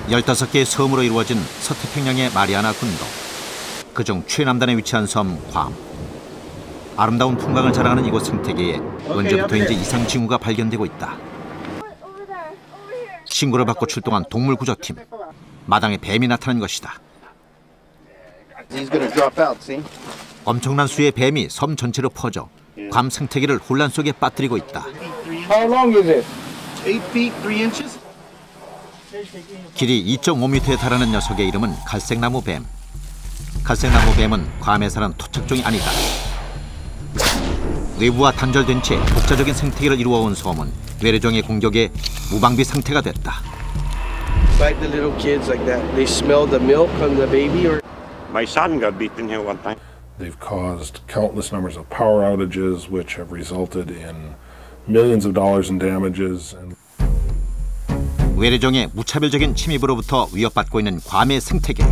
15개의 섬으로 이루어진 서태평양의 마리아나 군도. 그중 최남단에 위치한 섬 괌. 아름다운 풍광을 자랑하는 이곳 생태계에 언제부터인지 이상 징후가 발견되고 있다. 신고를 받고 출동한 동물구조팀. 마당에 뱀이 나타난 것이다. 엄청난 수의 뱀이 섬 전체로 퍼져 괌 생태계를 혼란 속에 빠뜨리고 있다. 길이 2.5m에 달하는 녀석의 이름은 갈색나무 뱀. 갈색나무 뱀은 괌에 사는 토착종이 아니다. 외부와 단절된 채 독자적인 생태계를 이루어온 섬은 외래종의 공격에 무방비 상태가 됐다. Like the little kids like that, they smell the milk on the baby. Or my son got beaten here one time. They've caused countless numbers of power outages, which have resulted in millions of dollars in damages. 외래종의 무차별적인 침입으로부터 위협받고 있는 괌의 생태계.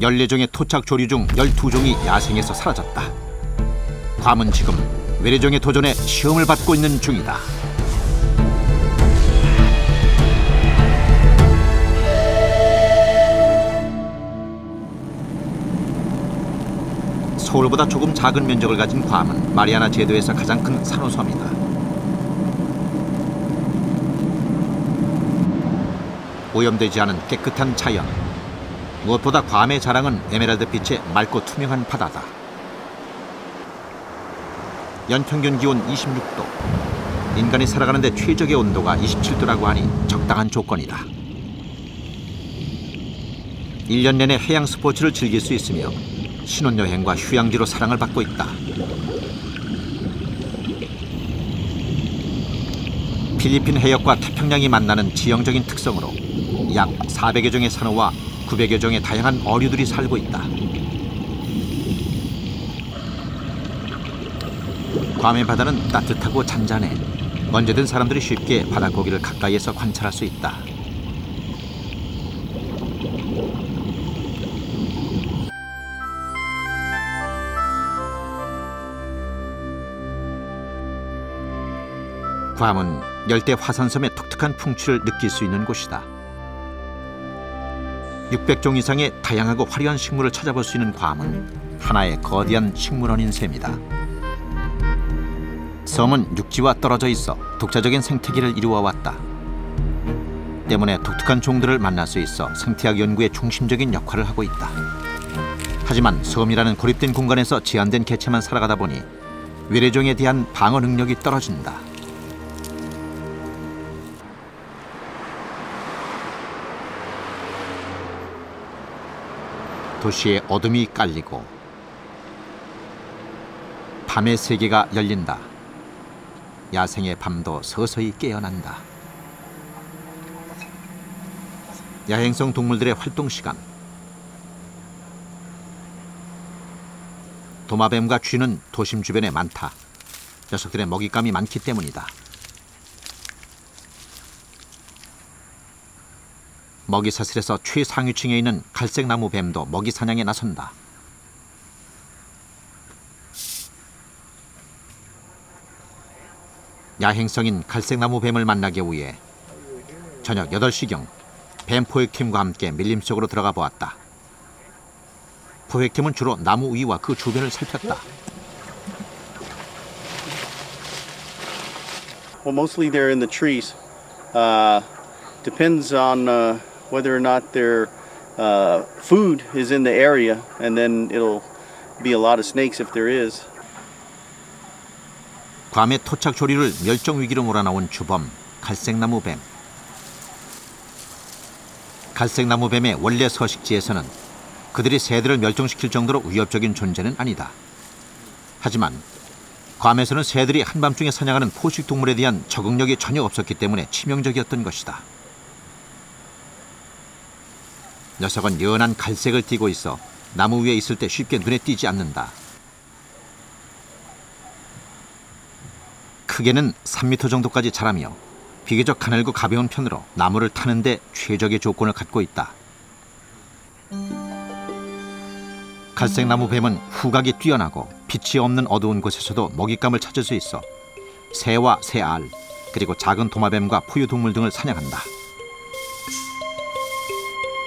14종의 토착 조류 중 12종이 야생에서 사라졌다. 괌은 지금 외래종의 도전에 시험을 받고 있는 중이다. 서울보다 조금 작은 면적을 가진 괌은 마리아나 제도에서 가장 큰 산호섬이다. 오염되지 않은 깨끗한 자연. 무엇보다 괌의 자랑은 에메랄드빛의 맑고 투명한 바다다. 연평균 기온 26도. 인간이 살아가는 데 최적의 온도가 27도라고 하니 적당한 조건이다. 1년 내내 해양 스포츠를 즐길 수 있으며 신혼여행과 휴양지로 사랑을 받고 있다. 필리핀 해역과 태평양이 만나는 지형적인 특성으로 약 400여 종의 산호와 900여 종의 다양한 어류들이 살고 있다. 괌의 바다는 따뜻하고 잔잔해 언제든 사람들이 쉽게 바닷고기를 가까이에서 관찰할 수 있다. 괌은 열대 화산섬의 독특한 풍취를 느낄 수 있는 곳이다. 600종 이상의 다양하고 화려한 식물을 찾아볼 수 있는 괌은 하나의 거대한 식물원인 셈이다. 섬은 육지와 떨어져 있어 독자적인 생태계를 이루어 왔다. 때문에 독특한 종들을 만날 수 있어 생태학 연구의 중심적인 역할을 하고 있다. 하지만 섬이라는 고립된 공간에서 제한된 개체만 살아가다 보니 외래종에 대한 방어 능력이 떨어진다. 도시에 어둠이 깔리고 밤의 세계가 열린다. 야생의 밤도 서서히 깨어난다. 야행성 동물들의 활동 시간. 도마뱀과 쥐는 도심 주변에 많다. 녀석들의 먹잇감이 많기 때문이다. 먹이 사슬에서 최상위층에 있는 갈색나무 뱀도 먹이 사냥에 나선다. 야행성인 갈색나무 뱀을 만나기 위해 저녁 8시경 뱀 포획팀과 함께 밀림 속으로 들어가 보았다. 포획팀은 주로 나무 위와 그 주변을 살폈다. Well, mostly they're in the trees. Depends on whether or not their food is in the area, and then it'll be a lot of snakes if there is. 괌의 토착 조류를 멸종 위기로 몰아넣은 주범 갈색나무 뱀. 갈색나무 뱀의 원래 서식지에서는 그들이 새들을 멸종시킬 정도로 위협적인 존재는 아니다. 하지만 괌에서는 새들이 한밤중에 사냥하는 포식 동물에 대한 적응력이 전혀 없었기 때문에 치명적이었던 것이다. 녀석은 연한 갈색을 띠고 있어 나무 위에 있을 때 쉽게 눈에 띄지 않는다. 크게는 3m 정도까지 자라며 비교적 가늘고 가벼운 편으로 나무를 타는 데 최적의 조건을 갖고 있다. 갈색나무 뱀은 후각이 뛰어나고 빛이 없는 어두운 곳에서도 먹잇감을 찾을 수 있어 새와 새알, 그리고 작은 도마뱀과 포유동물 등을 사냥한다.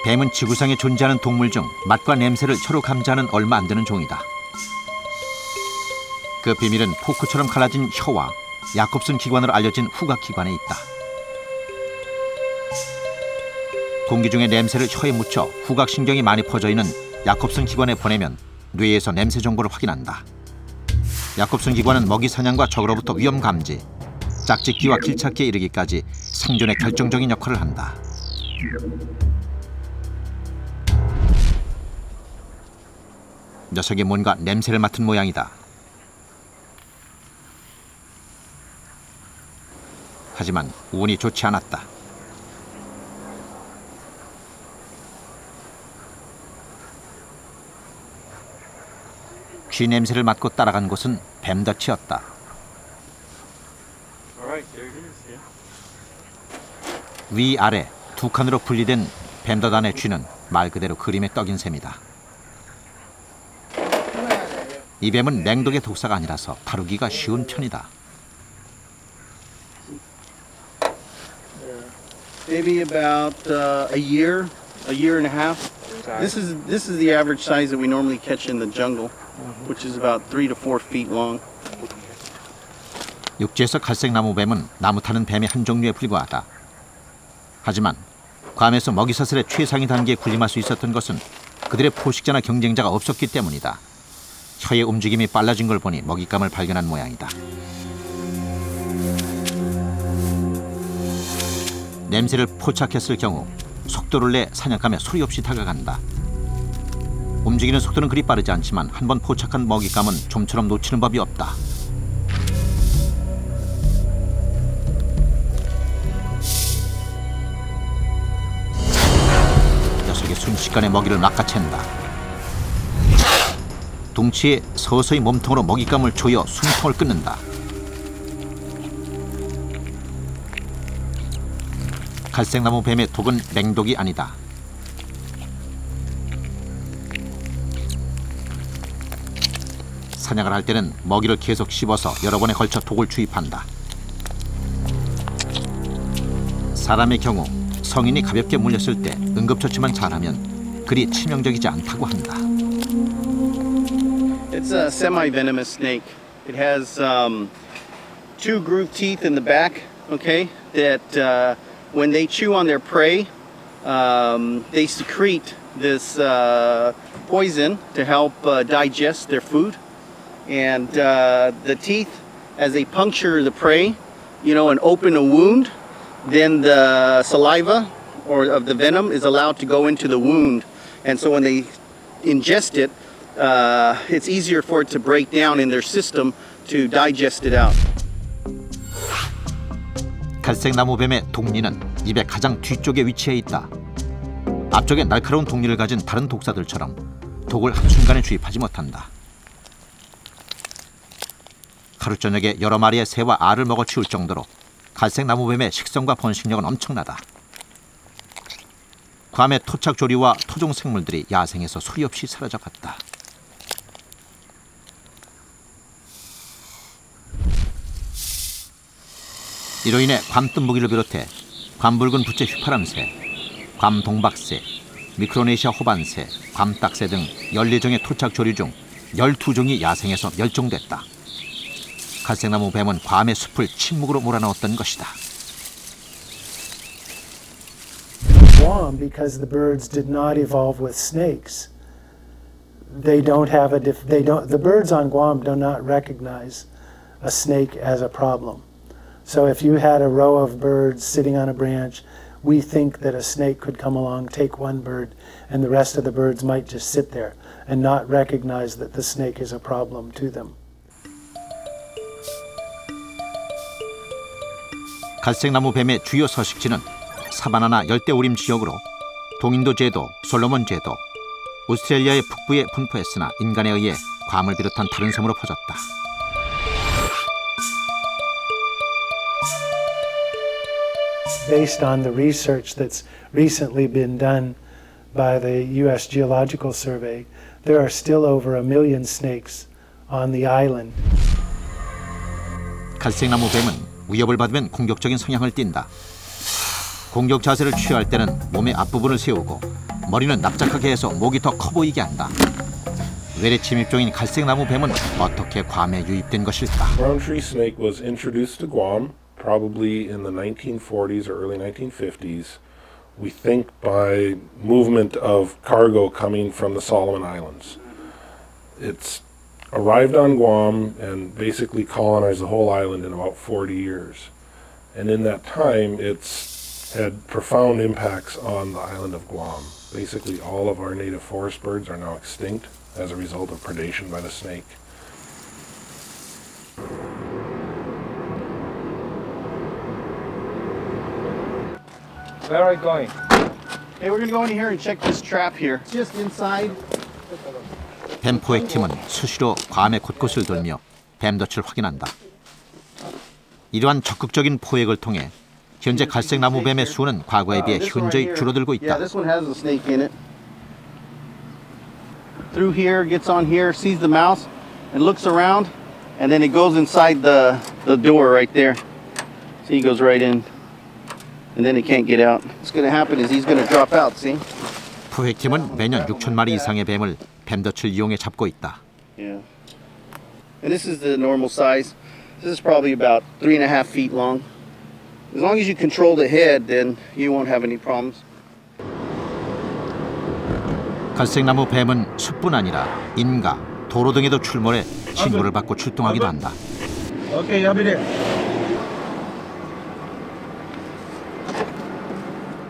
뱀은 지구상에 존재하는 동물 중 맛과 냄새를 서로 감지하는 얼마 안 되는 종이다. 그 비밀은 포크처럼 갈라진 혀와 야콥슨 기관으로 알려진 후각기관에 있다. 공기 중에 냄새를 혀에 묻혀 후각신경이 많이 퍼져 있는 야콥슨 기관에 보내면 뇌에서 냄새 정보를 확인한다. 야콥슨 기관은 먹이 사냥과 적으로부터 위험 감지, 짝짓기와 길찾기에 이르기까지 생존에 결정적인 역할을 한다. 녀석이 뭔가 냄새를 맡은 모양이다. 하지만 운이 좋지 않았다. 쥐 냄새를 맡고 따라간 곳은 뱀덫이었다. 위아래 두 칸으로 분리된 뱀덫 안의 쥐는 말 그대로 그림의 떡인 셈이다. 이 뱀은 맹독의 독사가 아니라서 다루기가 쉬운 편이다. Maybe about a year and a half. This is the average size that we normally catch in the jungle, which is about 3 to 4 feet long. 육지에서 갈색나무 뱀은 나무 타는 뱀의 한 종류에 불과하다. 하지만 괌에서 먹이사슬의 최상위 단계에 군림할 수 있었던 것은 그들의 포식자나 경쟁자가 없었기 때문이다. 혀의 움직임이 빨라진 걸 보니 먹잇감을 발견한 모양이다. 냄새를 포착했을 경우 속도를 내 사냥감에 소리 없이 다가간다. 움직이는 속도는 그리 빠르지 않지만 한번 포착한 먹잇감은 좀처럼 놓치는 법이 없다. 녀석이 순식간에 먹이를 낚아챈다. 둥치에 서서히 몸통으로 먹잇감을 조여 숨통을 끊는다. 갈색나무 뱀의 독은 맹독이 아니다. 사냥을 할 때는 먹이를 계속 씹어서 여러 번에 걸쳐 독을 주입한다. 사람의 경우 성인이 가볍게 물렸을 때 응급처치만 잘하면 그리 치명적이지 않다고 한다. It's a semi-venomous snake. It has 2 groove teeth in the back, okay, that when they chew on their prey, they secrete this poison to help digest their food. And the teeth, as they puncture the prey, and open a wound, then the saliva of the venom is allowed to go into the wound. And so when they ingest it, it's easier for it to break down in their system to digest it out. 갈색나무뱀의 독리는 입의 가장 뒤쪽에 위치해 있다. 앞쪽에 날카로운 독리를 가진 다른 독사들처럼 독을 한순간에 주입하지 못한다. 하루 저녁에 여러 마리의 새와 알을 먹어치울 정도로 갈색나무뱀의 식성과 번식력은 엄청나다. 괌의 토착조류와 토종 생물들이 야생에서 소리 없이 사라져갔다. 이로 인해 괌뜸부기를 비롯해 괌붉은 부채 휘파람새, 괌동박새, 미크로네시아 호반새, 괌딱새 등 14종의 토착조류 중 12종이 야생에서 멸종됐다. 갈색나무 뱀은 괌의 숲을 침묵으로 몰아넣었던 것이다. Guam, because the birds did not evolve with snakes, the birds on Guam do not recognize a snake as a problem. So if you had a row of birds sitting on a branch, we think that a snake could come along, take one bird, and the rest of the birds might just sit there and not recognize that the snake is a problem to them. 갈색나무 뱀의 주요 서식지는 사바나나 열대우림 지역으로 동인도 제도, 솔로몬 제도, 오스트레일리아의 북부에 분포했으나 인간에 의해 괌을 비롯한 다른 섬으로 퍼졌다. Based on the research that's recently been done by the U.S. Geological Survey, there are still over 1 million snakes on the island. 갈색나무 뱀은 위협을 받으면 공격적인 성향을 띈다. 공격 자세를 취할 때는 몸의 앞부분을 세우고 머리는 납작하게 해서 목이 더 커 보이게 한다. 외래 침입종인 갈색나무 뱀은 어떻게 괌에 유입된 것일까? Brown tree snake was introduced to Guam probably in the 1940s or early 1950s. We think by movement of cargo coming from the Solomon Islands. It's arrived on Guam and basically colonized the whole island in about 40 years. And in that time, it's had profound impacts on the island of Guam. Basically, all of our native forest birds are now extinct as a result of predation by the snake. Where are you going? Hey, we're gonna go in here and check this trap here. Just inside. 뱀 포획팀은 수시로 괌의 곳곳을 돌며 뱀덫을 확인한다. 이러한 적극적인 포획을 통해 현재 갈색나무 뱀의 수는 과거에 비해 현저히 줄어들고 Yeah, 있다. this one has a snake in it. Through here, gets on here, sees the mouse, and looks around, and then it goes inside the door right there. See, he goes right in, and then it can't get out. What's going to happen is he's going to drop out. See? 포획팀은 매년 6천 마리 이상의 뱀을 뱀덫을 이용해 잡고 있다. Yeah. And this is the normal size. This is probably about 3.5 feet long. As long as you control the head, then you won't have any problems. 갈색나무 뱀은 숲뿐 아니라 인가, 도로 등에도 출몰해 신고를 받고 출동하기도 한다. Okay, I'll be there.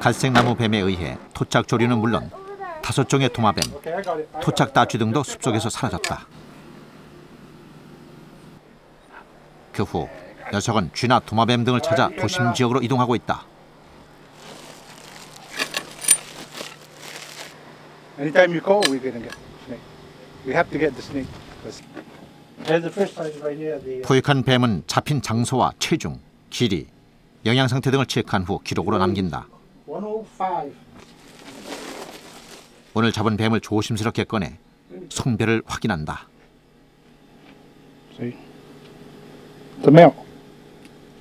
갈색나무 뱀에 의해 토착 조류는 물론 5종의 도마뱀, 토착 다쥐 등도 숲속에서 사라졌다. 그 후 녀석은 쥐나 도마뱀 등을 찾아 도심 지역으로 이동하고 있다. Anytime you call, we're gonna get snake. We have to get the snake. There's the first size right here. The 포획한 뱀은 잡힌 장소와 체중, 길이, 영양 상태 등을 체크한 후 기록으로 남긴다. 105. 오늘 잡은 뱀을 조심스럽게 꺼내 성별을 확인한다. See? The male.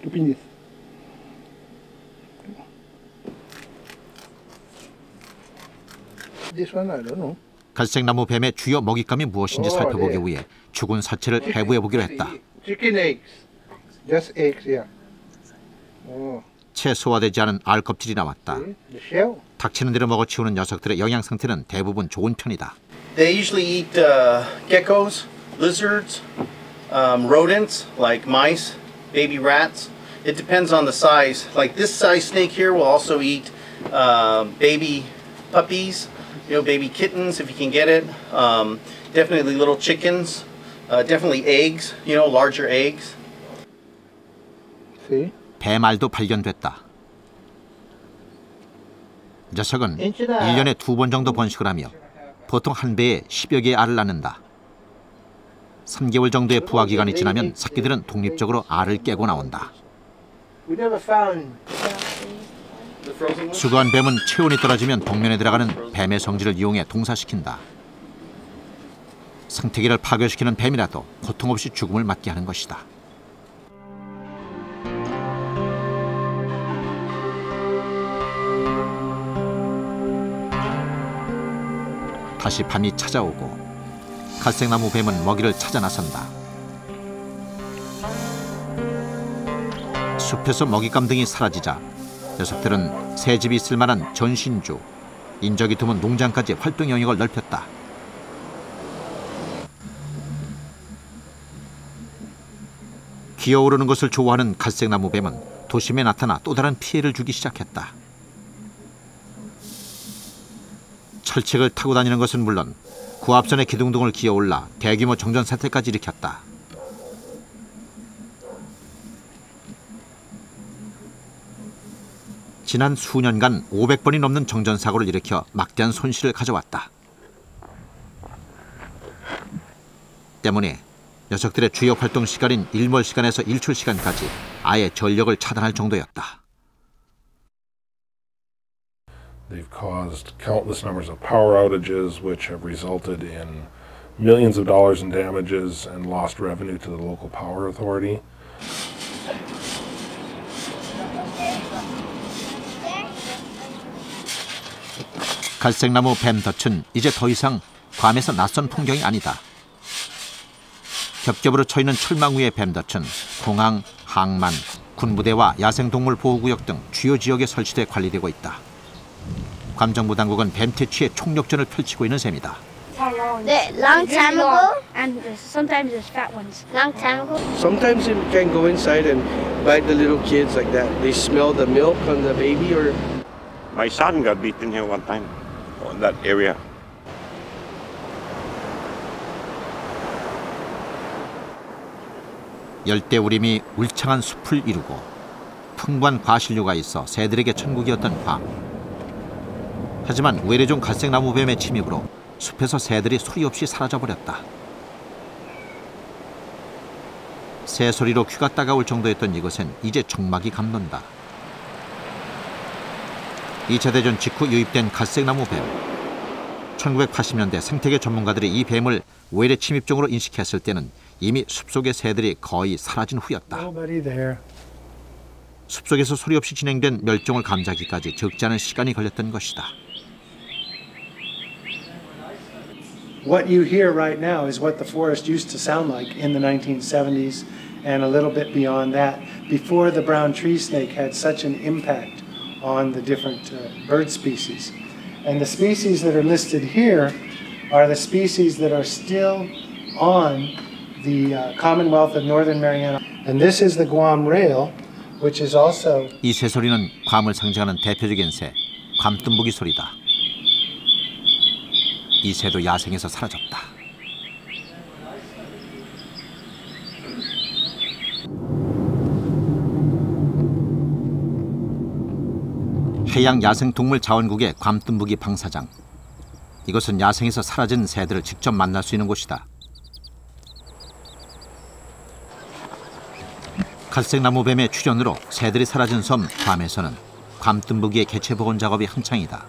Look in this. This one, I don't know. 갈색나무 뱀의 주요 먹잇감이 무엇인지 살펴보기 위해 죽은 사체를 해부해 보기로 했다. Chicken eggs. Just eggs, yeah. Oh, 채 소화되지 않은 알 껍질이 나왔다. see? The shell. 닥치는 대로 먹어치우는 녀석들의 영양 상태는 대부분 좋은 편이다. They usually eat geckos, lizards, rodents like mice, baby rats. It depends on the size. Like this size snake here will also eat baby puppies, baby kittens if you can get it. Definitely little chickens. Definitely eggs, larger eggs. See? 뱀알도 발견됐다. 녀석은 1년에 2번 정도 번식을 하며 보통 한 배에 10여 개의 알을 낳는다. 3개월 정도의 부화 기간이 지나면 새끼들은 독립적으로 알을 깨고 나온다. We never found. 수거한 뱀은 체온이 떨어지면 동면에 들어가는 뱀의 성질을 이용해 동사시킨다. 생태계를 파괴시키는 뱀이라도 고통 없이 죽음을 맞게 하는 것이다. 다시 밤이 찾아오고 갈색나무 뱀은 먹이를 찾아 나선다. 숲에서 먹잇감 등이 사라지자 녀석들은 새 집이 있을 만한 전신주, 인적이 드문 농장까지 활동 영역을 넓혔다. 기어오르는 것을 좋아하는 갈색나무 뱀은 도심에 나타나 또 다른 피해를 주기 시작했다. 철책을 타고 다니는 것은 물론 구합선의 기둥 등을 기어올라 대규모 정전 사태까지 일으켰다. 지난 수년간 500번이 넘는 정전 사고를 일으켜 막대한 손실을 가져왔다. 때문에 녀석들의 주요 활동 시간인 일몰 시간에서 일출 시간까지 아예 전력을 차단할 정도였다. They've caused countless numbers of power outages, which have resulted in millions of dollars in damages and lost revenue to the local power authority. 갈색나무 뱀덫은 이제 더 이상 괌에서 낯선 풍경이 아니다. 겹겹으로 쳐있는 철망 위의 뱀덫은 공항, 항만, 군부대와 야생동물 보호구역 등 주요 지역에 설치돼 관리되고 있다. 괌 정부 당국은 뱀 퇴치에 총력전을 펼치고 있는 셈이다. Long time ago, and sometimes there's fat ones. Long time ago. Sometimes you can go inside and bite the little kids like that. They smell the milk on the baby or... My son got beaten here one time in that area. 열대우림이 울창한 숲을 이루고 풍부한 과실류가 있어 새들에게 천국이었던 괌. 하지만 외래종 갈색나무뱀의 침입으로 숲에서 새들이 소리 없이 사라져버렸다. 새 소리로 귀가 따가울 정도였던 이곳엔 이제 적막이 감돈다. 2차 대전 직후 유입된 갈색나무 뱀. 1980년대 생태계 전문가들이 이 뱀을 외래 침입종으로 인식했을 때는 이미 숲속의 새들이 거의 사라진 후였다. Nobody there. 숲속에서 소리 없이 진행된 멸종을 감지하기까지 적지 않은 시간이 걸렸던 것이다. What you hear right now is what the forest used to sound like in the 1970s and a little bit beyond that, before the brown tree snake had such an impact on the different bird species. And the species that are listed here are the species that are still on the Commonwealth of Northern Mariana. And this is the Guam rail, which is also... 이 새소리는 괌을 상징하는 대표적인 새, 괌뜸부기 소리다. 이 새도 야생에서 사라졌다. 해양야생동물자원국의 괌뜸부기 방사장. 이곳은 야생에서 사라진 새들을 직접 만날 수 있는 곳이다. 갈색나무뱀의 출현으로 새들이 사라진 섬 괌에서는 괌뜸부기의 개체복원 작업이 한창이다.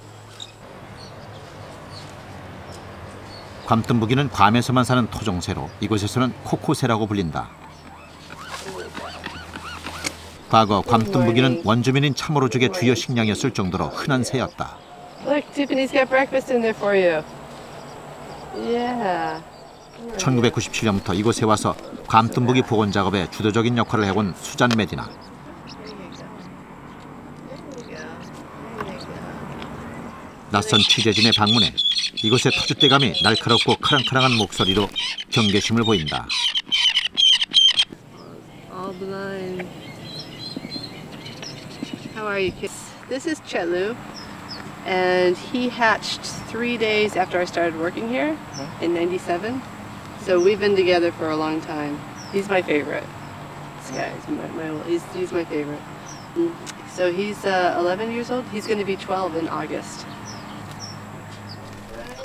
괌뜸부기는 괌에서만 사는 토종새로 이곳에서는 코코새라고 불린다. 과거 괌뜸부기는 원주민인 참으로족의 주요 식량이었을 정도로 흔한 새였다. Look, Tiffany's got breakfast in there for you. Yeah. 1997년부터 이곳에 와서 괌뜸부기 복원 작업에 주도적인 역할을 해온 수잔 메디나. 낯선 취재진의 방문에 이곳의 터줏대감이 날카롭고 카랑카랑한 목소리로 경계심을 보인다. All blind. How are you kids? This is Chetlu, and he hatched 3 days after I started working here in '97. So we've been together for a long time. He's my favorite. This guy is he's my favorite. So he's 11 years old. He's going to be 12 in August.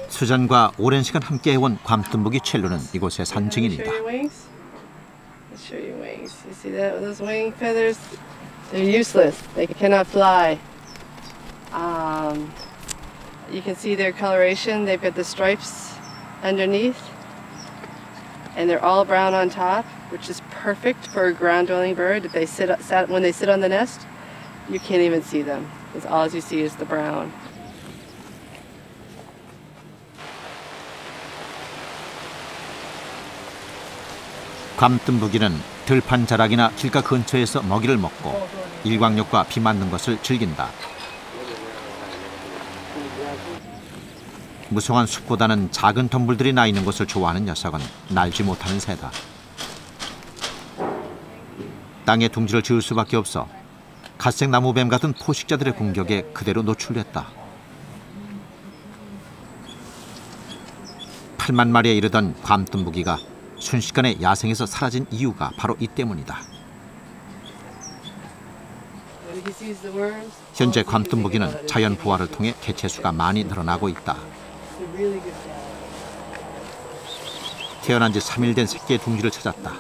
수잔과 오랜 시간 함께 해온 괌뜸부기 첼루는 이곳의 산증인이다. Show you wings. You see that? Those wing feathers? They're useless. They cannot fly. You can see their coloration. They've got the stripes underneath. And they're all brown on top, which is perfect for a ground-dwelling bird. If they when they sit on the nest, you can't even see them, because all you see is the brown. 괌뜸부기는 들판 자락이나 길가 근처에서 먹이를 먹고 일광욕과 비 맞는 것을 즐긴다. 무성한 숲보다는 작은 덤불들이 나 있는 곳을 좋아하는 녀석은 날지 못하는 새다. 땅에 둥지를 지을 수밖에 없어 갈색나무뱀 같은 포식자들의 공격에 그대로 노출됐다. 8만 마리에 이르던 괌뜸부기가 순식간에 야생에서 사라진 이유가 바로 이 때문이다. 현재 괌뜸부기는 자연 부화를 통해 개체수가 많이 늘어나고 있다. 태어난 지 3일 된 새끼의 둥지를 찾았다.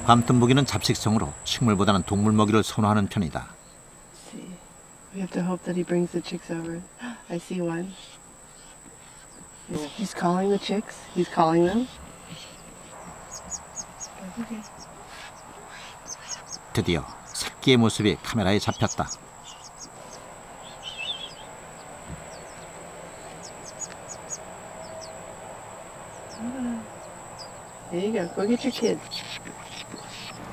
괌뜸부기는 잡식성으로 식물보다는 동물 먹이를 선호하는 편이다. We have to hope that he brings the chicks over. I see one. He's calling the chicks. He's calling them. 드디어 새끼의 모습이 카메라에 잡혔다. here. Go get your kids.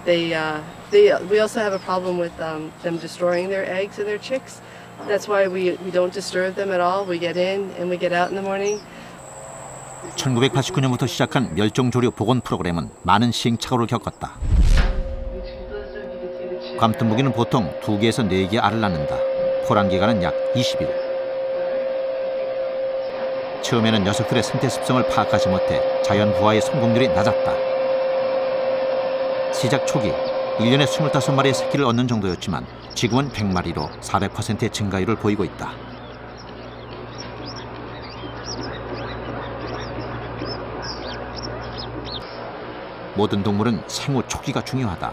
We also have a problem with them destroying their eggs and their chicks. That's why we don't disturb them at all. We get in and we get out in the morning. 1989년부터 시작한 멸종조류 복원 프로그램은 많은 시행착오를 겪었다. 괌뜸부기는 보통 2개에서 4개 알을 낳는다. 포란 기간은 약 20일. 처음에는 녀석들의 생태 습성을 파악하지 못해 자연 부화의 성공률이 낮았다. 시작 초기 1년에 25마리의 새끼를 얻는 정도였지만 지금은 100마리로 400%의 증가율을 보이고 있다. 모든 동물은 생후 초기가 중요하다.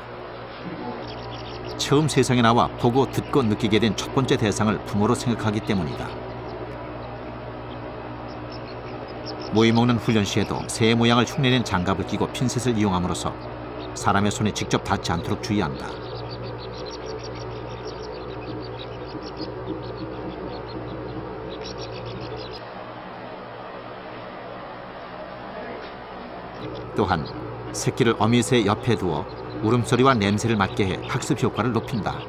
처음 세상에 나와 보고 듣고 느끼게 된 첫 번째 대상을 부모로 생각하기 때문이다. 모이 먹는 훈련 시에도 새의 모양을 흉내낸 장갑을 끼고 핀셋을 이용함으로써 사람의 손에 직접 닿지 않도록 주의한다. 또한 새끼를 어미새 옆에 두어 울음소리와 냄새를 맡게 해 학습 효과를 높인다.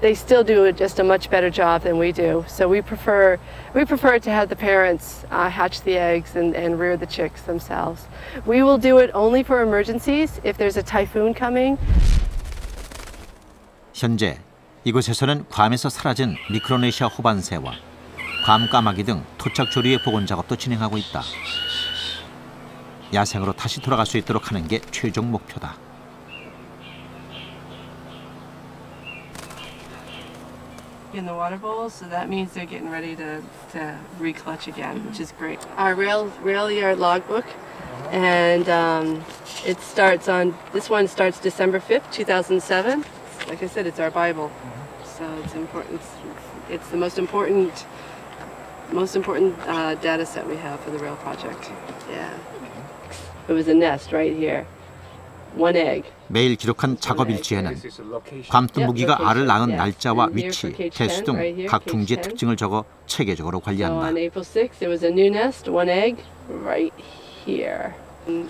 They still do just a much better job than we do. So we prefer to have the parents hatch the eggs and rear the chicks themselves. We will do it only for emergencies if there's a typhoon coming. 현재 이곳에서는 괌에서 사라진 미크로네시아 호반새와 괌 까마귀 등 토착조류의 복원 작업도 진행하고 있다. 야생으로 다시 돌아갈 수 있도록 하는 게 최종 목표다. In the water bowls, so that means they're getting ready to reclutch again, which is great. Our rail yard logbook, and this one starts December 5th, 2007. Like I said, it's our Bible, so it's important. It's the most important data set we have for the rail project. Yeah, it was a nest right here, one egg. 매일 기록한 작업 일지에는 괌뜸부기가 알을 낳은 날짜와 위치, 개수 등 각 둥지의 특징을 적어 체계적으로 관리한다. On April 6th, there was a new nest, one egg, right here.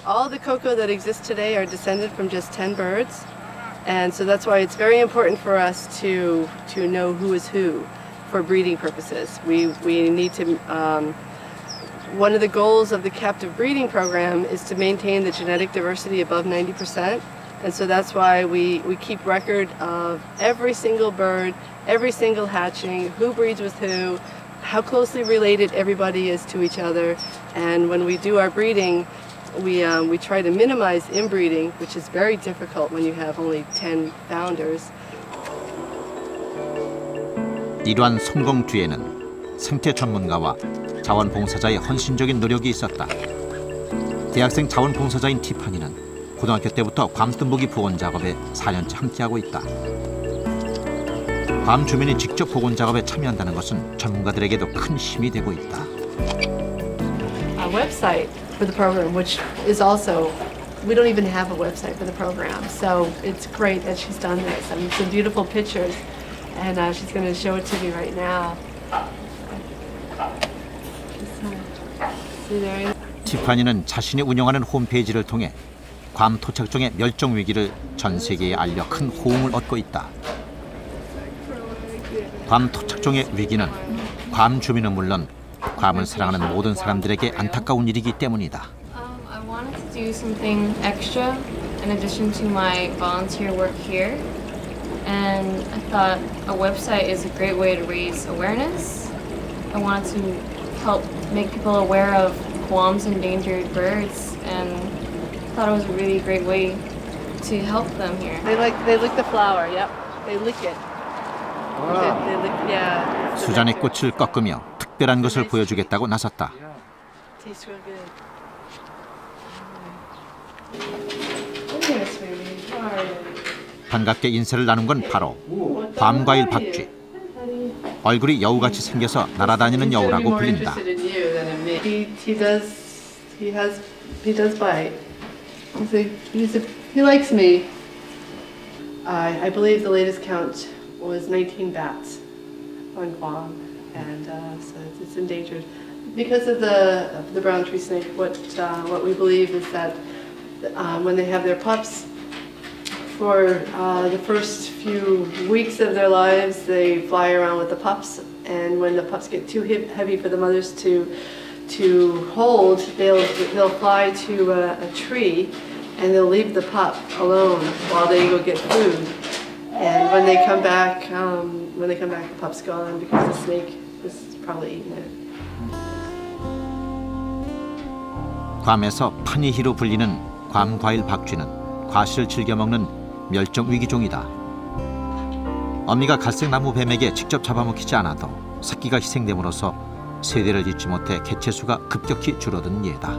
All the cocoa that exists today are descended from just 10 birds, and so that's why it's very important for us to know who is who for breeding purposes. We need to. One of the goals of the captive breeding program is to maintain the genetic diversity above 90%. And so that's why we keep record of every single bird, every single hatching, who breeds with who, how closely related everybody is to each other. And when we do our breeding, we try to minimize inbreeding, which is very difficult when you have only 10 founders. 이러한 성공 뒤에는 생태 전문가와 자원봉사자의 헌신적인 노력이 있었다. 대학생 자원봉사자인 티파니는 고등학교 때부터 괌뜸부기 복원 작업에 4년째 함께하고 있다. 괌 주민이 직접 복원 작업에 참여한다는 것은 전문가들에게도 큰 힘이 되고 있다. A website for the program, which is also, we don't even have a website for the program, so it's great that she's done this. I mean, some beautiful pictures, and she's going to show it to me right now. See there? 티파니는 자신이 운영하는 홈페이지를 통해 괌 토착종의 멸종 위기를 전 세계에 알려 큰 호응을 얻고 있다. 괌 토착종의 위기는 괌 주민은 물론 괌을 사랑하는 모든 사람들에게 안타까운 일이기 때문이다. I wanted to do something extra in addition to my volunteer work here, and I thought a website is a great way to raise awareness. I wanted to help make people aware of Guam's endangered birds, and I thought it was a really great way to help them here. They lick the flower. Yep, they lick it. They lick, yeah. 수잔의 꽃을 꺾으며 특별한 것을 보여주겠다고 나섰다. Tastes real good. 반갑게 인사를 나눈 건 바로 괌과일 박쥐. 얼굴이 여우같이 생겨서 날아다니는 여우라고 불린다. He does bite. He likes me. I believe the latest count was 19 bats on Guam, and so it's endangered. Because of the brown tree snake, what we believe is that when they have their pups, for the first few weeks of their lives, they fly around with the pups, and when the pups get too heavy for the mothers to hold, they'll fly to a tree, and they'll leave the pup alone while they go get food. And when they come back, the pup's gone because the snake is probably eating it. 괌에서 파니히로 불리는 괌과일 박쥐는 과실을 즐겨 먹는 멸종 위기종이다. 어미가 갈색나무 뱀에게 직접 잡아먹히지 않아도 새끼가 희생됨으로써 세대를 잇지 못해 개체수가 급격히 줄어든 예다.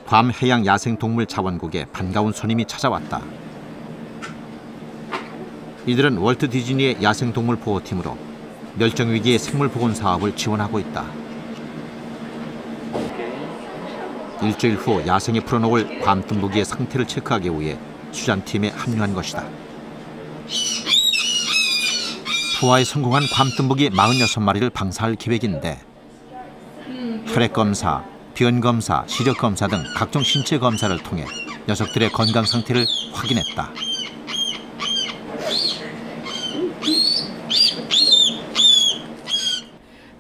괌 해양 야생동물 자원국에 반가운 손님이 찾아왔다. 이들은 월트 디즈니의 야생동물 보호팀으로 멸종위기의 생물복원 사업을 지원하고 있다. 일주일 후 야생에 풀어놓을 괌뜸부기의 상태를 체크하기 위해 수잔팀에 합류한 것이다. 투하에 성공한 괌뜸부기 46마리를 방사할 계획인데 혈액검사, 변검사, 시력검사 등 각종 신체 검사를 통해 녀석들의 건강 상태를 확인했다.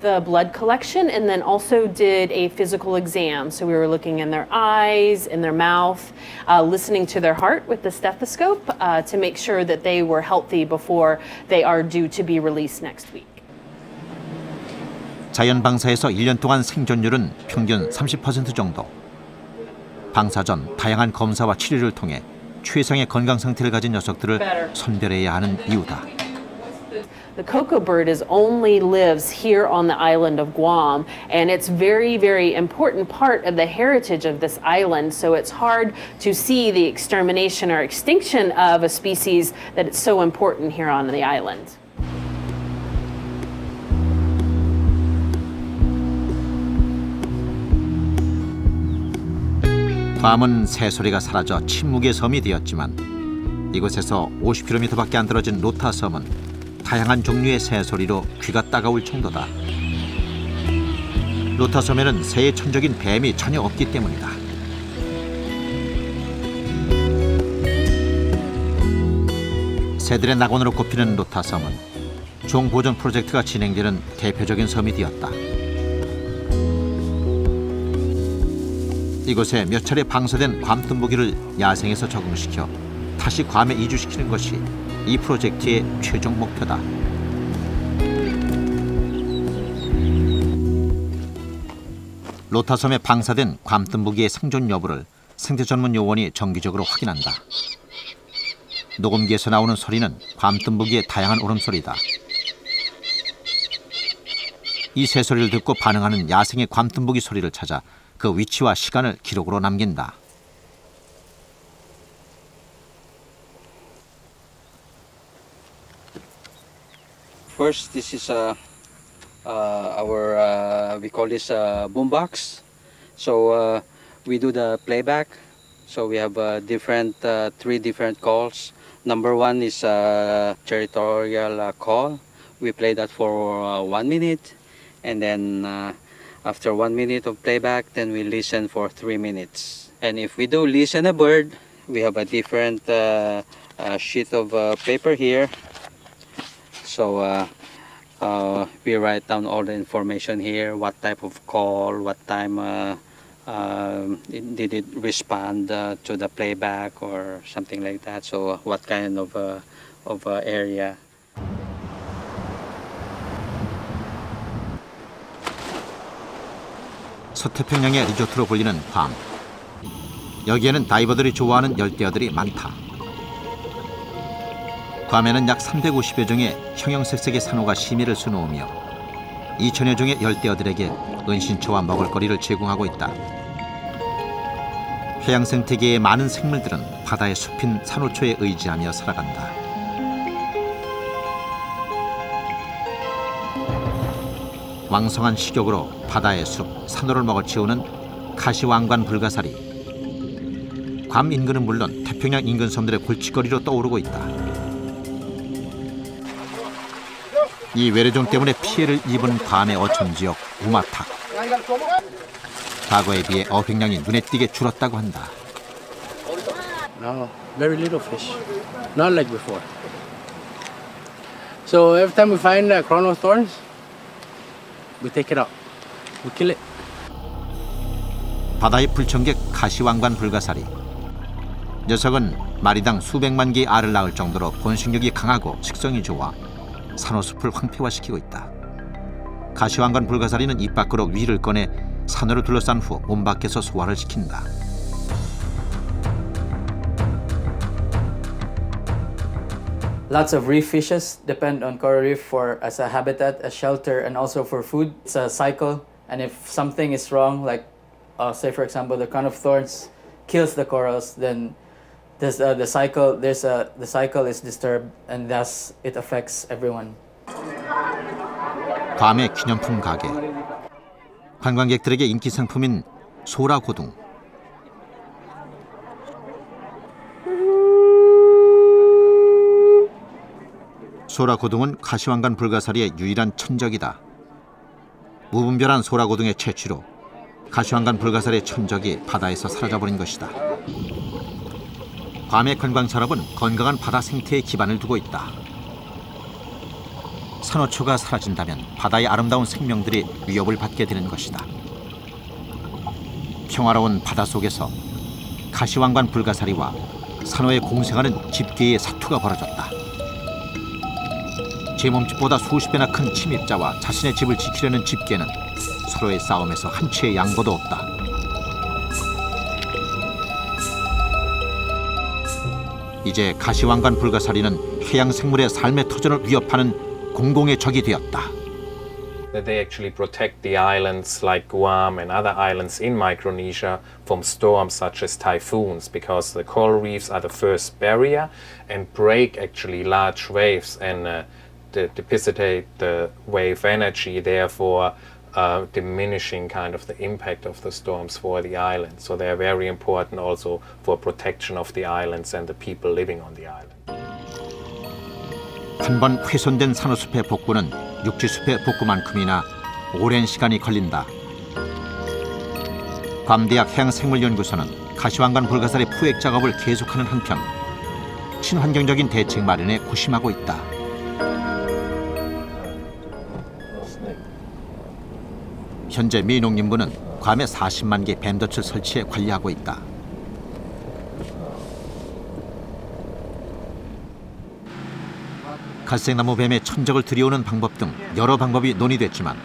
The blood collection, and then also did a physical exam. So we were looking in their eyes, in their mouth, listening to their heart with the stethoscope to make sure that they were healthy before they are due to be released next week. 자연 방사에서 1년 동안 생존율은 평균 30% 정도. 방사 전 다양한 검사와 치료를 통해 최상의 건강 상태를 가진 녀석들을 선별해야 하는 이유다. The cocoa bird only lives here on the island of Guam, and it's very, very important part of the heritage of this island. So it's hard to see the extermination or extinction of a species that is so important here on the island. 괌은 새소리가 사라져 침묵의 섬이 되었지만 이곳에서 50km밖에 안 떨어진 로타 섬은 다양한 종류의 새소리로 귀가 따가울 정도다. 로타 섬에는 새의 천적인 뱀이 전혀 없기 때문이다. 새들의 낙원으로 꼽히는 로타 섬은 종보존 프로젝트가 진행되는 대표적인 섬이 되었다. 이곳에 몇 차례 방사된 괌뜸부기를 야생에서 적응시켜 다시 괌에 이주시키는 것이 이 프로젝트의 최종 목표다. 로타섬에 방사된 괌뜸부기의 생존 여부를 생태 전문 요원이 정기적으로 확인한다. 녹음기에서 나오는 소리는 괌뜸부기의 다양한 울음소리다. 이 새소리를 듣고 반응하는 야생의 괌뜸부기 소리를 찾아 그 위치와 시간을 기록으로 남긴다. First, this is we call this boombox. So we do the playback. So we have three different calls. Number one is territorial call. We play that for 1 minute, and then after 1 minute of playback, then we listen for 3 minutes. And if we do listen a bird, we have a different sheet of paper here. So we write down all the information here, what type of call, what time did it respond to the playback or something like that. So what kind of area. 서태평양의 리조트로 불리는 괌. 여기에는 다이버들이 좋아하는 열대어들이 많다. 괌에는 약 350여 종의 형형색색의 산호가 심해를 수놓으며 2천여 종의 열대어들에게 은신처와 먹을거리를 제공하고 있다. 해양 생태계의 많은 생물들은 바다의 숲인 산호초에 의지하며 살아간다. 왕성한 식욕으로 바다의 숲, 산호를 먹어치우는 가시왕관 불가사리. 괌 인근은 물론 태평양 인근 섬들의 골칫거리로 떠오르고 있다. 이 외래종 때문에 피해를 입은 괌의 어촌 지역 우마탁. 과거에 비해 어획량이 눈에 띄게 줄었다고 한다. No, very little fish, not like before. So every time we find crown of thorns, we take it out, we kill it. 바다의 불청객 가시왕관 불가사리. 녀석은 마리당 수백만 개의 알을 낳을 정도로 번식력이 강하고 식성이 좋아 산호숲을 황폐화시키고 있다. 가시왕관 불가사리는 입 밖으로 위를 꺼내 산호를 둘러싼 후 몸 밖에서 소화를 시킨다. Lots of reef fishes depend on coral reef for as a habitat, a shelter, and also for food. It's a cycle, and if something is wrong, like say for example the crown of thorns kills the corals, then the cycle is disturbed, and thus it affects everyone. 괌의 기념품 가게. 관광객들에게 인기 상품인 소라고둥. 소라고둥은 가시왕관 불가사리의 유일한 천적이다. 무분별한 소라고둥의 채취로 가시왕관 불가사리의 천적이 바다에서 사라져버린 것이다. 괌의 관광산업은 건강한 바다 생태에 기반을 두고 있다. 산호초가 사라진다면 바다의 아름다운 생명들이 위협을 받게 되는 것이다. 평화로운 바다 속에서 가시왕관 불가사리와 산호의 공생하는 집게의 사투가 벌어졌다. 제 몸집보다 수십 배나 큰 침입자와 자신의 집을 지키려는 집게는 서로의 싸움에서 한 치의 양보도 없다. 이제 가시왕관 불가사리는 해양 생물의 삶의 터전을 위협하는 공공의 적이 되었다. That they actually protect the islands like Guam and other islands in Micronesia from storms such as typhoons, because the coral reefs are the first barrier and break actually large waves and dissipate the wave energy, therefore diminishing kind of the impact of the storms for the island. So they are very important also for protection of the islands and the people living on the island. 한 번 훼손된 산호숲의 복구는 육지숲의 복구만큼이나 오랜 시간이 걸린다. 괌대학 해양생물연구소는 가시왕관 불가사리 포획 작업을 계속하는 한편 친환경적인 대책 마련에 고심하고 있다. 현재 미 농림부는 괌에 40만 개 뱀덫을 설치해 관리하고 있다. 갈색나무 뱀의 천적을 들여오는 방법 등 여러 방법이 논의됐지만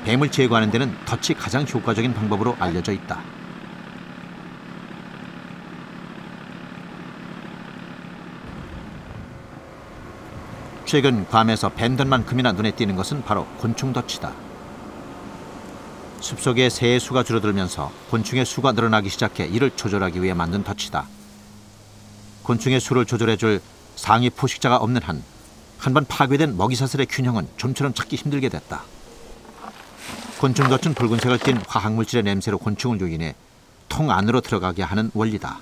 뱀을 제거하는 데는 덫이 가장 효과적인 방법으로 알려져 있다. 최근 괌에서 뱀덫만큼이나 눈에 띄는 것은 바로 곤충덫이다. 숲속의 새의 수가 줄어들면서 곤충의 수가 늘어나기 시작해 이를 조절하기 위해 만든 덫이다. 곤충의 수를 조절해줄 상위 포식자가 없는 한 번 파괴된 먹이사슬의 균형은 좀처럼 찾기 힘들게 됐다. 곤충덫은 붉은색을 띤 화학물질의 냄새로 곤충을 유인해 통 안으로 들어가게 하는 원리다.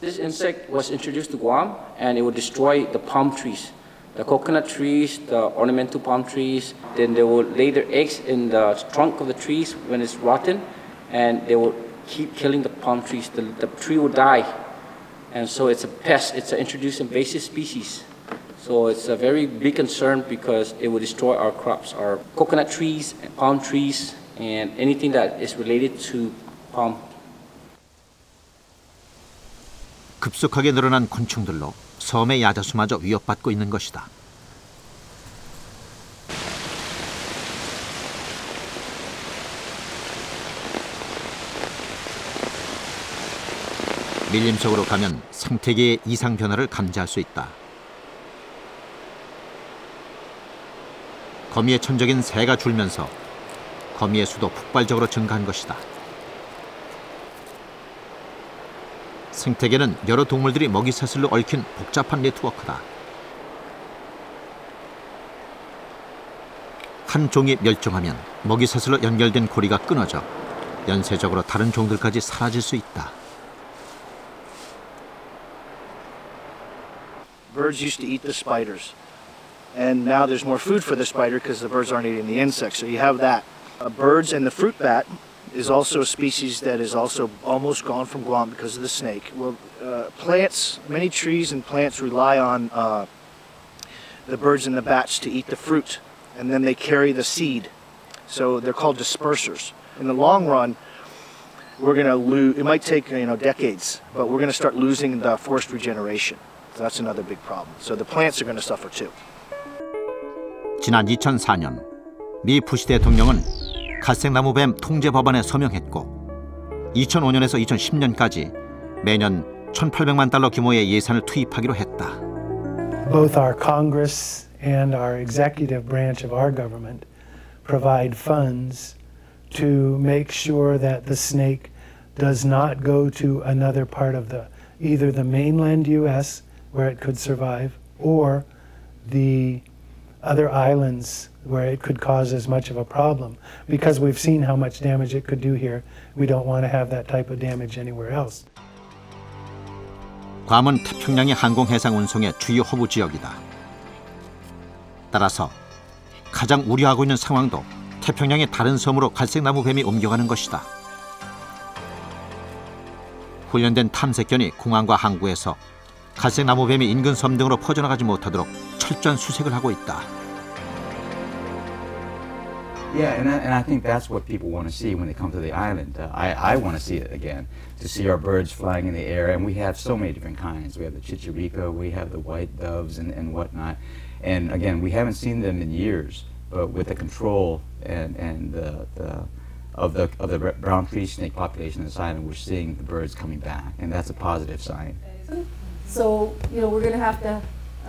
This insect was introduced to Guam and it would destroy the palm trees. The coconut trees, the ornamental palm trees, then they will lay their eggs in the trunk of the trees when it's rotten, and they will keep killing the palm trees. The tree will die, and so it's a pest. It's an introduced invasive species. So it's a very big concern because it will destroy our crops, our coconut trees, palm trees, and anything that is related to palm. 급속하게 늘어난 곤충들로 섬의 야자수마저 위협받고 있는 것이다. 밀림 속으로 가면 생태계의 이상 변화를 감지할 수 있다. 거미의 천적인 새가 줄면서 거미의 수도 폭발적으로 증가한 것이다. 생태계는 여러 동물들이 먹이사슬로 얽힌 복잡한 네트워크다. 한 종이 멸종하면 먹이사슬로 연결된 고리가 끊어져 연쇄적으로 다른 종들까지 사라질 수 있다. Birds used to eat the spiders, and now there's more food for the spider because the birds aren't eating the insects. So you have that. Birds and the fruit bat is also a species that is also almost gone from Guam because of the snake. Well, plants, many trees and plants rely on the birds and the bats to eat the fruit, and then they carry the seed. So they're called dispersers. In the long run, we're going to lose. It might take decades, but we're going to start losing the forest regeneration. So that's another big problem. So the plants are going to suffer too. 지난 2004년 미 부시 대통령은 갈색나무뱀 통제 법안에 서명했고 2005년에서 2010년까지 매년 1,800만 달러 규모의 예산을 투입하기로 했다. Both our Congress and our executive branch of our government provide funds to make sure that the snake does not go to another part of either the mainland U.S. where it could survive or the other islands where it could cause as much of a problem. Because we've seen how much damage it could do here, we don't want to have that type of damage anywhere else. 괌은 태평양의 항공해상 운송의 주요 허브 지역이다. 따라서 가장 우려하고 있는 상황도 태평양의 다른 섬으로 갈색나무뱀이 옮겨가는 것이다. 훈련된 탐색견이 공항과 항구에서 갈색나무뱀이 인근 섬 등으로 퍼져나가지 못하도록 철저한 수색을 하고 있다. Yeah, and I think that's what people want to see when they come to the island. I want to see it again, to see our birds flying in the air, and we have so many different kinds. We have the chichirica, we have the white doves and whatnot. And again, we haven't seen them in years, but with the control and of the brown tree snake population on this island, we're seeing the birds coming back, and that's a positive sign. So, we're going to have to.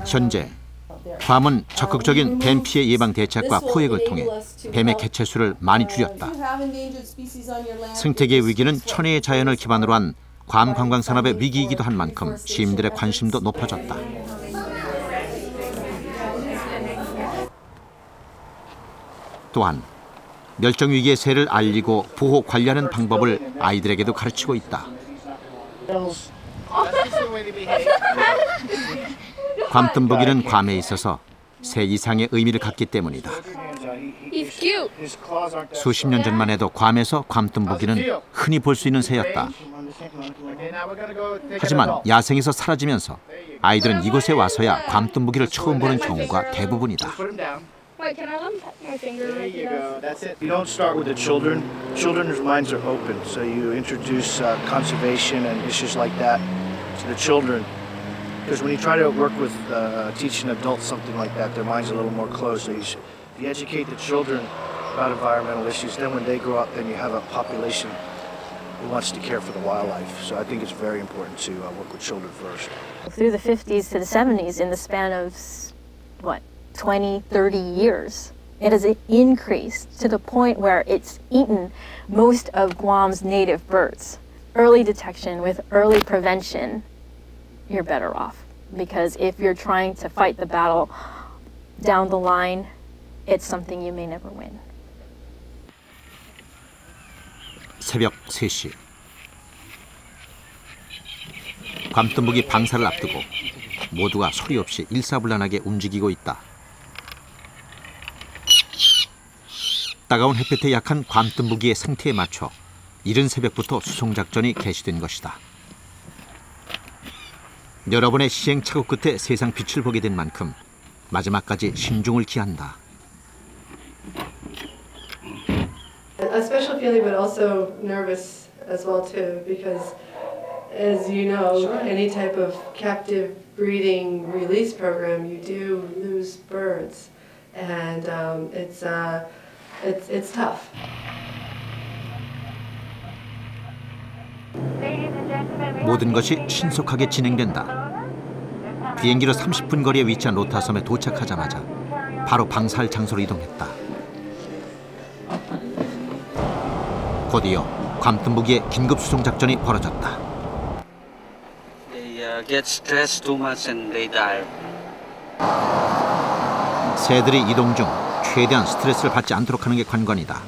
현재 괌은 적극적인 뱀 피해 예방 대책과 포획을 통해 뱀의 개체수를 많이 줄였다. 생태계 위기는 천혜의 자연을 기반으로 한 괌 관광 산업의 위기이기도 한 만큼 시민들의 관심도 높아졌다. 또한 멸종 위기의 세를 알리고 보호 관리하는 방법을 아이들에게도 가르치고 있다. 괌뜸부기는 괌에 있어서 새 이상의 의미를 갖기 때문이다. 수십 년 전만 해도 괌에서 괌뜸부기는 흔히 볼 수 있는 새였다. 하지만 야생에서 사라지면서 아이들은 이곳에 와서야 괌뜸부기를 처음 보는 경우가 대부분이다. Wait, can I unpack my finger? There you go. That's it. You don't start with the children. Children's minds are open, so you introduce conservation and issues like that to the children. Because when you try to work with teaching adults something like that, their minds are a little more closed. So if you educate the children about environmental issues, then when they grow up, then you have a population who wants to care for the wildlife. So I think it's very important to work with children first. Through the 50s to the 70s, in the span of, 20, 30 years, it has increased to the point where it's eaten most of Guam's native birds. Early detection with early prevention, you're better off. Because if you're trying to fight the battle down the line, it's something you may never win. 새벽 3시. 괌뜸부기 방사를 앞두고 모두가 소리 없이 일사불란하게 움직이고 있다. 따가운 햇볕에 약한 괌뜸부기의 상태에 맞춰 이른 새벽부터 수송작전이 개시된 것이다. 여러 번의 시행착오 끝에 세상 빛을 보게 된 만큼 마지막까지 신중을 기한다. A special feeling, but also nervous as well too, because as you know, any type of captive breeding release program, you do lose birds, and it's tough. 모든 것이 신속하게 진행된다. 비행기로 30분 거리에 위치한 로타섬에 도착하자마자 바로 방사할 장소로 이동했다. 곧이어 괌뜸부기의 긴급 수송 작전이 벌어졌다. They get stressed too much and they die. 새들이 이동 중 최대한 스트레스를 받지 않도록 하는 게 관건이다.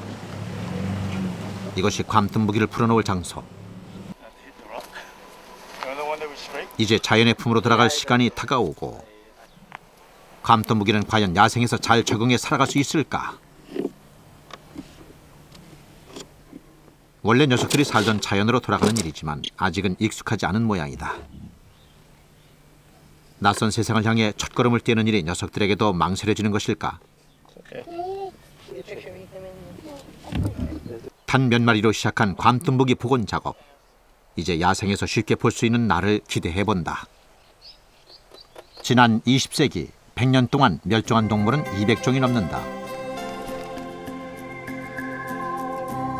이것이 괌뜸부기를 풀어놓을 장소. 이제 자연의 품으로 들어갈 시간이 다가오고 괌뜸부기는 과연 야생에서 잘 적응해 살아갈 수 있을까? 원래 녀석들이 살던 자연으로 돌아가는 일이지만 아직은 익숙하지 않은 모양이다. 낯선 세상을 향해 첫걸음을 떼는 일이 녀석들에게도 망설여지는 것일까? 단 몇 마리로 시작한 괌뜸부기 복원 작업. 이제 야생에서 쉽게 볼 수 있는 날을 기대해본다. 지난 20세기 100년 동안 멸종한 동물은 200종이 넘는다.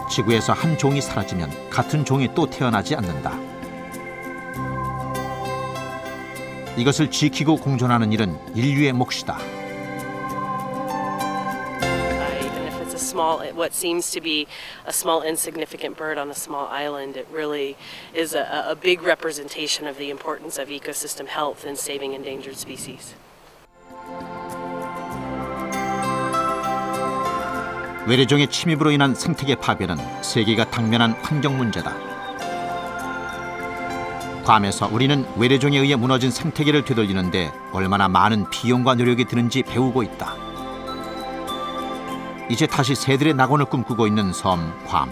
지구에서 한 종이 사라지면 같은 종이 또 태어나지 않는다. 이것을 지키고 공존하는 일은 인류의 몫이다. What seems to be a small insignificant bird on a small island, it really is a big representation of the importance of ecosystem health and saving endangered species. 외래종의 침입으로 인한 생태계 파괴는 세계가 당면한 환경 문제다. 괌에서 우리는 외래종에 의해 무너진 생태계를 되돌리는데 얼마나 많은 비용과 노력이 드는지 배우고 있다. 이제 다시 새들의 낙원을 꿈꾸고 있는 섬 괌.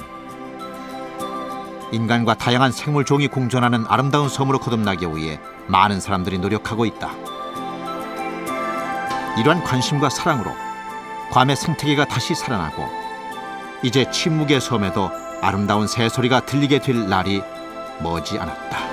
인간과 다양한 생물종이 공존하는 아름다운 섬으로 거듭나기 위해 많은 사람들이 노력하고 있다. 이러한 관심과 사랑으로 괌의 생태계가 다시 살아나고 이제 침묵의 섬에도 아름다운 새소리가 들리게 될 날이 머지 않았다.